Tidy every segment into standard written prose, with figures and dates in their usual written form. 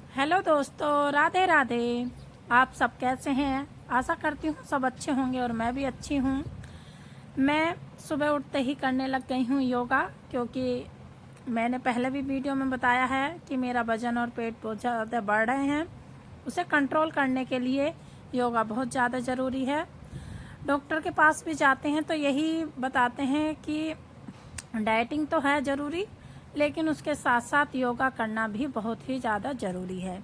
Hello दोस्तों, राधे राधे। आप सब कैसे हैं? आशा करती हूँ सब अच्छे होंगे और मैं भी अच्छी हूँ। मैं सुबह उठते ही करने लग गई हूँ योगा, क्योंकि मैंने पहले भी वीडियो में बताया है कि मेरा वज़न और पेट बहुत ज़्यादा बढ़ रहे हैं। उसे कंट्रोल करने के लिए योगा बहुत ज़्यादा ज़रूरी है। डॉक्टर के पास भी जाते हैं तो यही बताते हैं कि डाइटिंग तो है ज़रूरी, लेकिन उसके साथ साथ योगा करना भी बहुत ही ज़्यादा ज़रूरी है।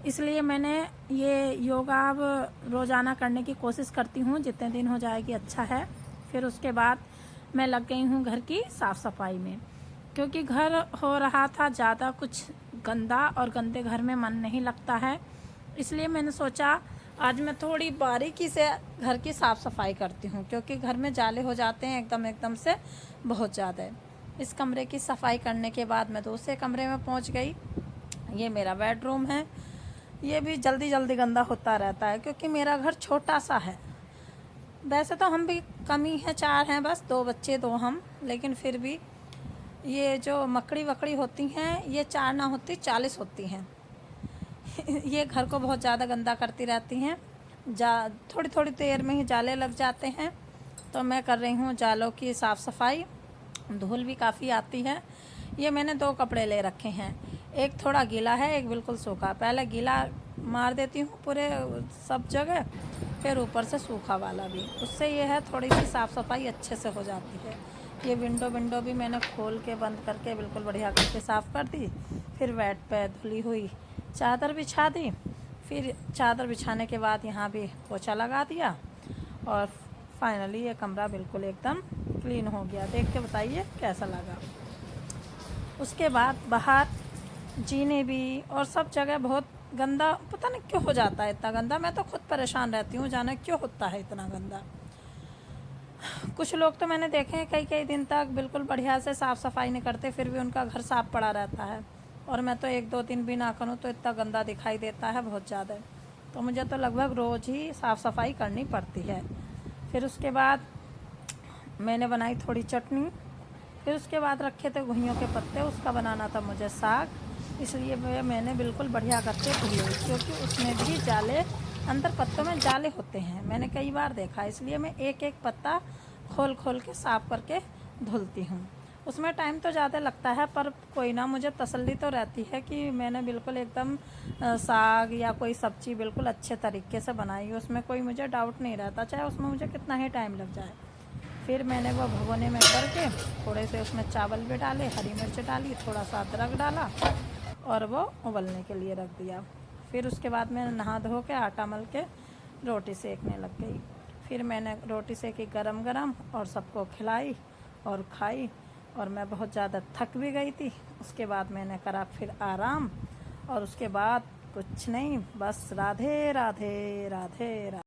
इसलिए मैंने ये योगा अब रोज़ाना करने की कोशिश करती हूँ, जितने दिन हो जाएगी अच्छा है। फिर उसके बाद मैं लग गई हूँ घर की साफ़ सफाई में, क्योंकि घर हो रहा था ज़्यादा कुछ गंदा और गंदे घर में मन नहीं लगता है। इसलिए मैंने सोचा आज मैं थोड़ी बारीकी से घर की साफ़ सफाई करती हूँ, क्योंकि घर में जाले हो जाते हैं एकदम से बहुत ज़्यादा। इस कमरे की सफाई करने के बाद मैं दूसरे कमरे में पहुँच गई। ये मेरा बेडरूम है। ये भी जल्दी जल्दी गंदा होता रहता है, क्योंकि मेरा घर छोटा सा है। वैसे तो हम भी कम ही हैं, 4 हैं बस, 2 बच्चे 2 हम, लेकिन फिर भी ये जो मकड़ी वकड़ी होती हैं, ये 4 ना होती 40 होती हैं। ये घर को बहुत ज़्यादा गंदा करती रहती हैं। थोड़ी थोड़ी देर में ही जाले लग जाते हैं। तो मैं कर रही हूँ जालों की साफ़ सफाई। धूल भी काफ़ी आती है। ये मैंने 2 कपड़े ले रखे हैं, एक थोड़ा गीला है, एक बिल्कुल सूखा। पहले गीला मार देती हूँ पूरे सब जगह, फिर ऊपर से सूखा वाला भी। उससे ये है थोड़ी सी साफ़ सफाई अच्छे से हो जाती है। ये विंडो भी मैंने खोल के बंद करके बिल्कुल बढ़िया करके साफ़ कर दी। फिर बेड पे धुली हुई चादर बिछा दी। फिर चादर बिछाने के बाद यहाँ भी पोछा लगा दिया और फाइनली ये कमरा बिल्कुल एकदम क्लीन हो गया। देख के बताइए कैसा लगा। उसके बाद बाहर जीने भी और सब जगह बहुत गंदा, पता नहीं क्यों हो जाता है इतना गंदा। मैं तो खुद परेशान रहती हूँ, जाने क्यों होता है इतना गंदा। कुछ लोग तो मैंने देखे हैं कई कई दिन तक बिल्कुल बढ़िया से साफ़ सफाई नहीं करते, फिर भी उनका घर साफ़ पड़ा रहता है। और मैं तो 1-2 दिन भी ना करूँ तो इतना गंदा दिखाई देता है बहुत ज़्यादा। तो मुझे तो लगभग रोज़ ही साफ़ सफाई करनी पड़ती है। फिर उसके बाद मैंने बनाई थोड़ी चटनी। फिर उसके बाद रखे थे घुइयों के पत्ते, उसका बनाना था मुझे साग। इसलिए मैंने बिल्कुल बढ़िया करके धुले, क्योंकि उसमें भी जाले, अंदर पत्तों में जाले होते हैं, मैंने कई बार देखा। इसलिए मैं एक एक पत्ता खोल खोल के साफ़ करके धुलती हूँ। उसमें टाइम तो ज़्यादा लगता है, पर कोई ना, मुझे तसल्ली तो रहती है कि मैंने बिल्कुल एकदम साग या कोई सब्ज़ी बिल्कुल अच्छे तरीके से बनाई। उसमें कोई मुझे डाउट नहीं रहता, चाहे उसमें मुझे कितना ही टाइम लग जाए। फिर मैंने वो भगोने में करके थोड़े से उसमें चावल भी डाले, हरी मिर्च डाली, थोड़ा सा अदरक डाला और वो उबलने के लिए रख दिया। फिर उसके बाद मैंने नहा धो के आटा मल के रोटी सेकने लग गई। फिर मैंने रोटी सेकी गरम गरम और सबको खिलाई और खाई। और मैं बहुत ज़्यादा थक भी गई थी। उसके बाद मैंने करा फिर आराम, और उसके बाद कुछ नहीं, बस राधे राधे राधे राधे।